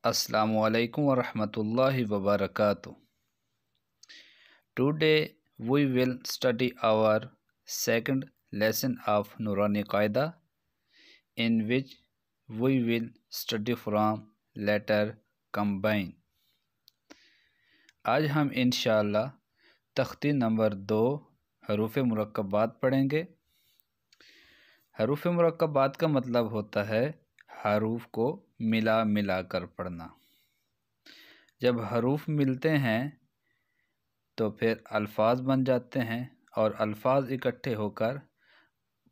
Assalamu alaikum wa rahmatullahi wa barakatuh. Today we will study our second lesson of Nurani Qaida, in which we will study from letter combine. आज हम इंशाअल्लाह तख्ती number 2 हरूफ मुरक्कबात पढ़ेंगे। हरूफ मुरक्कबात का मतलब होता है हरूफ को मिला मिला कर पढ़ना। जब हरूफ मिलते हैं तो फिर अल्फाज बन जाते हैं और अल्फाज इकट्ठे होकर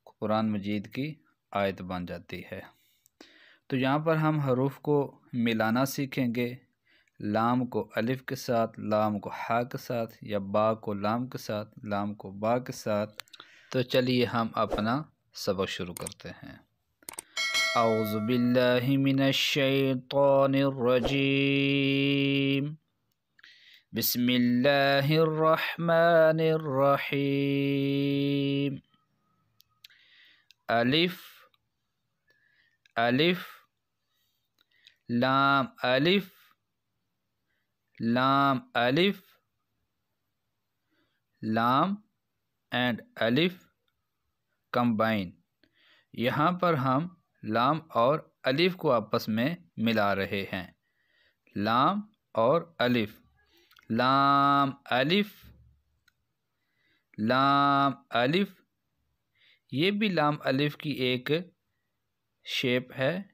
कुरान मजीद की आयत बन जाती है। तो यहाँ पर हम हरूफ को मिलाना सीखेंगे। लाम को अलिफ के साथ, लाम को हा के साथ, या बा को लाम के साथ, लाम को बा के साथ। तो चलिए हम अपना सबक शुरू करते हैं। औज़ु बिल्लाहि मिनश शैतानिर रजीम। बिस्मिल्लाहिर रहमानिर रहीम। अलिफ अलिफ, लाम अलिफ, लाम अलिफ, लाम एंड अलिफ कंबाइन। यहाँ पर हम लाम और अलिफ को आपस में मिला रहे हैं। लाम और अलिफ, लाम अलिफ, लाम अलिफ। ये भी लाम अलिफ की एक शेप है।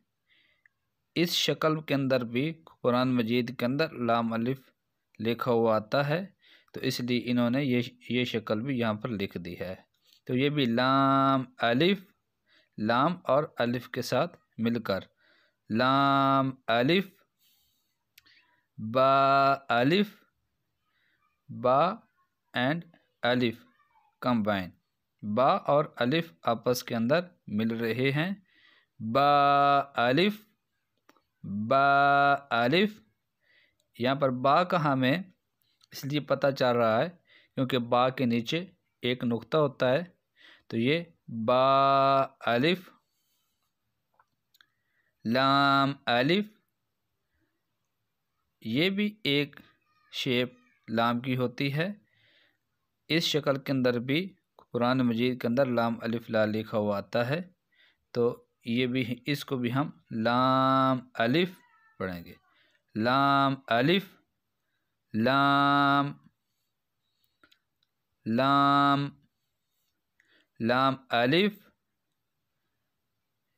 इस शक्ल के अंदर भी कुरान मजीद के अंदर लाम अलिफ लिखा हुआ आता है, तो इसलिए इन्होंने ये शक्ल भी यहाँ पर लिख दी है। तो ये भी लाम अलिफ, लाम और अलिफ के साथ मिलकर लाम अलिफ, बा अलिफ, बा एंड अलिफ कंबाइन। बा और अलिफ आपस के अंदर मिल रहे हैं। बा अलिफ, बा अलिफ। यहाँ पर बा का हमें इसलिए पता चल रहा है क्योंकि बा के नीचे एक नुक्ता होता है। तो ये बा अलिफ, लाम अलिफ। ये भी एक शेप लाम की होती है। इस शक्ल के अंदर भी कुरान मजीद के अंदर लाम अलिफ ला लिखा हुआ आता है। तो ये भी, इसको भी हम लाम अलिफ पढ़ेंगे। लाम अलिफ, लाम, लाम, लाम अलिफ।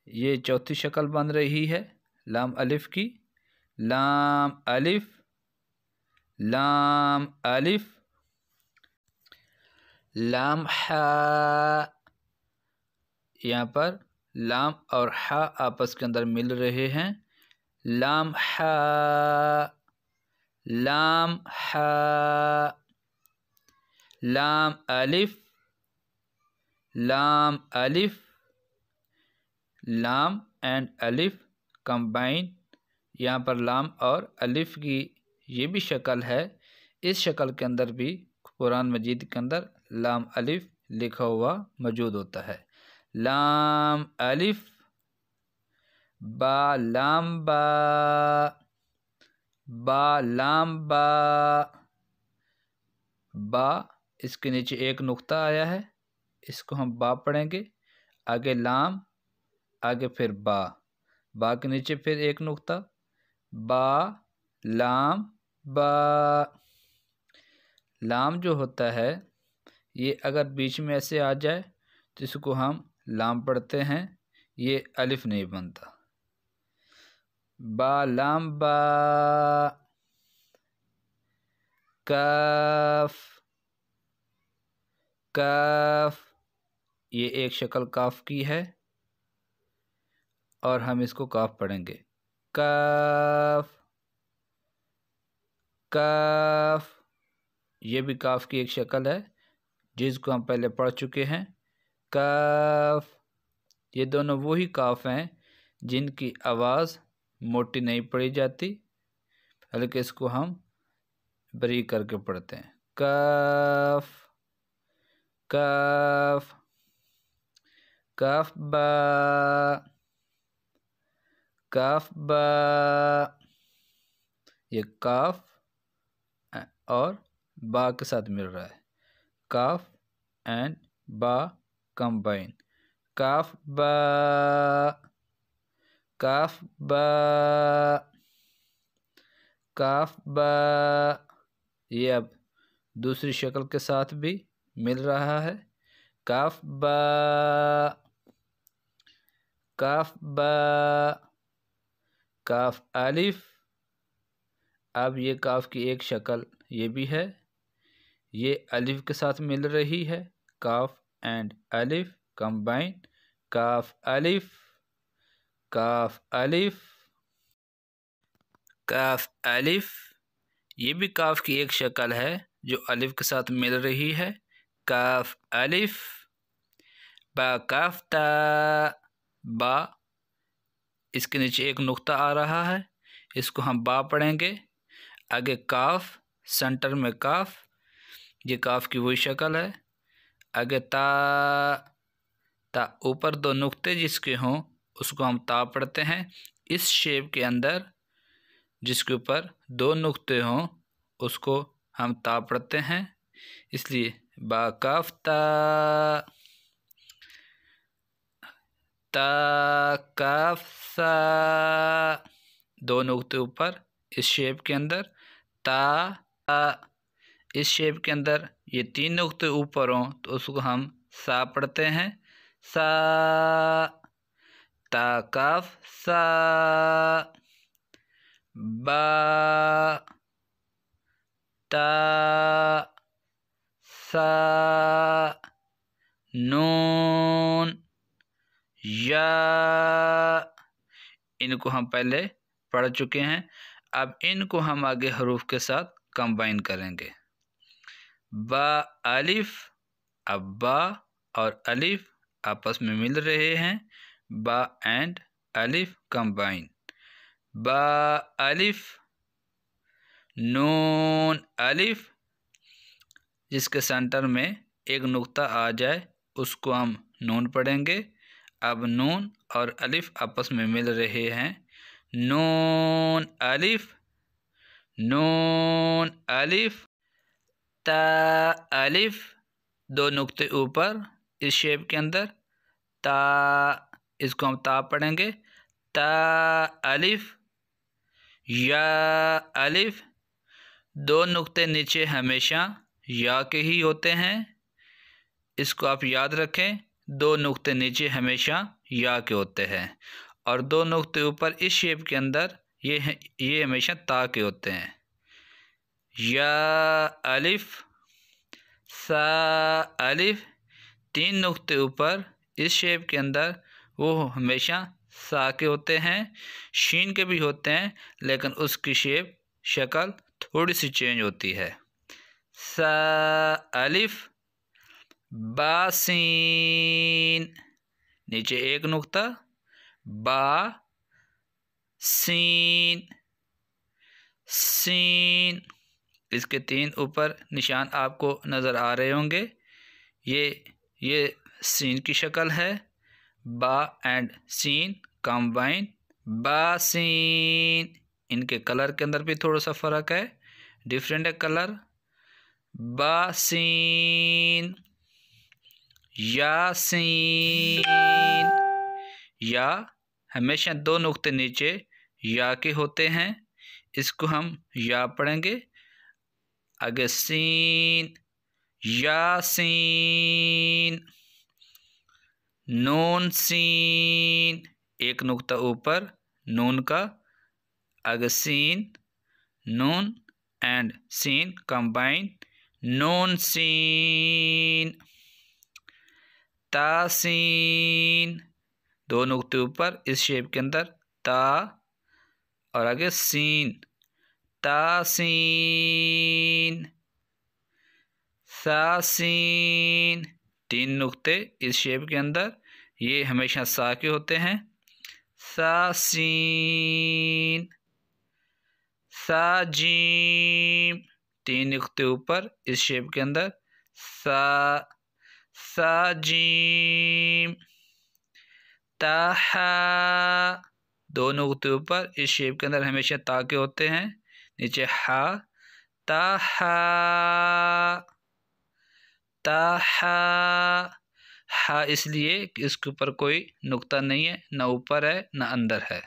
ये चौथी शक्ल बन रही है लाम अलिफ की। लाम अलिफ, लाम अलिफ, लाम हा। यहाँ पर लाम और हा आपस के अंदर मिल रहे हैं। लाम हा, लाम हा, लाम अलिफ, लाम अलिफ, लाम एंड अलिफ कंबाइन। यहाँ पर लाम और अलिफ की ये भी शक्ल है। इस शक्ल के अंदर भी कुरान मजीद के अंदर लाम अलिफ लिखा हुआ मौजूद होता है। लाम अलिफ, बा लाम बा, बा लाम बा, बा। इसके नीचे एक नुक्ता आया है, इसको हम बा पढ़ेंगे। आगे लाम, आगे फिर बा, बा के नीचे फिर एक नुक्ता, बा लाम बा। लाम जो होता है ये अगर बीच में ऐसे आ जाए तो इसको हम लाम पढ़ते हैं, ये अलिफ नहीं बनता। बा लाम बा। काफ, काफ। ये एक शक्ल काफ की है और हम इसको काफ पढ़ेंगे। काफ, काफ। ये भी काफ की एक शक्ल है जिसको हम पहले पढ़ चुके हैं। काफ। ये दोनों वही काफ हैं जिनकी आवाज़ मोटी नहीं पढ़ी जाती, बल्कि इसको हम बारीक करके पढ़ते हैं। काफ, काफ, काफ बा, काफ बा। ये काफ और बा के साथ मिल रहा है, काफ एंड बा कंबाइन, काफ बा, काफ बा, काफ बा। ये अब दूसरी शक्ल के साथ भी मिल रहा है, काफ बा, काफ बा, काफ अलिफ। अब ये काफ की एक शक्ल ये भी है, ये अलिफ के साथ मिल रही है, काफ एंड अलिफ कंबाइन, काफ अलिफ, काफ अलिफ, काफ अलिफ। ये भी काफ की एक शक्ल है जो अलिफ के साथ मिल रही है, काफ अलिफ, बा काफ ता, बा, इसके नीचे एक नुक्ता आ रहा है, इसको हम बा पढ़ेंगे। आगे काफ, सेंटर में काफ, ये काफ की वही शक्ल है। आगे ता, ता ऊपर दो नुक्ते जिसके हों उसको हम ता पढ़ते हैं। इस शेप के अंदर जिसके ऊपर दो नुक्ते हों उसको हम ता पढ़ते हैं, इसलिए बा काफ ता, ता काफ सा, दो नुक्ते ऊपर इस शेप के अंदर, ता, इस शेप के अंदर ये तीन नुक्ते ऊपर हों तो उसको हम सा पढ़ते हैं, सा, ता काफ सा, बा, ता, सा, नून, या। इनको हम पहले पढ़ चुके हैं, अब इनको हम आगे हरूफ के साथ कंबाइन करेंगे। बा अलिफ, अब बा और अलिफ आपस में मिल रहे हैं, बा एंड अलिफ कंबाइन, बा अलिफ, नून अलिफ, जिसके सेंटर में एक नुक्ता आ जाए उसको हम नून पढ़ेंगे। अब नून और अलिफ आपस में मिल रहे हैं, नून अलिफ, नून अलिफ, ता अलिफ, दो नुक्ते ऊपर इस शेप के अंदर, ता, इसको हम ता पढ़ेंगे, ता अलिफ, या अलिफ, दो नुक्ते नीचे हमेशा या के ही होते हैं, इसको आप याद रखें, दो नुक्ते नीचे हमेशा या के होते हैं और दो नुक्ते ऊपर इस शेप के अंदर ये हमेशा ता के होते हैं, या अलिफ, सा अलिफ, तीन नुक्ते ऊपर इस शेप के अंदर वो हमेशा सा के होते हैं, शीन के भी होते हैं लेकिन उसकी शेप शक्ल थोड़ी सी चेंज होती है, सा अलिफ, बा सीन, नीचे एक नुक्ता, बा सीन, सीन, इसके तीन ऊपर निशान आपको नज़र आ रहे होंगे, ये सीन की शक्ल है, बा एंड सीन कंबाइन, बा सीन। इनके कलर के अंदर भी थोड़ा सा फ़र्क है, डिफरेंट है कलर, बा सीन, यासीन, या हमेशा दो नुक्ते नीचे या के होते हैं, इसको हम या पढ़ेंगे। आगे सीन, यासीन, नून सीन, एक नुक्ता ऊपर नून का, आगे सीन, नून एंड सीन कंबाइन, नून सीन, तासीन, दो नुक्ते ऊपर इस शेप के अंदर, ता और आगे सीन, तासीन, सासीन, तीन नुक्ते इस शेप के अंदर, ये हमेशा सा के होते हैं, सासीन, साजीम, तीन नुक्ते ऊपर इस शेप के अंदर, सा, साजीम, ताहा, दो नुक्ते ऊपर इस शेप के अंदर हमेशा ता के होते हैं, नीचे हा, ताहा, ताहा। हा इसलिए कि इसके ऊपर कोई नुक्ता नहीं है, ना ऊपर है ना अंदर है।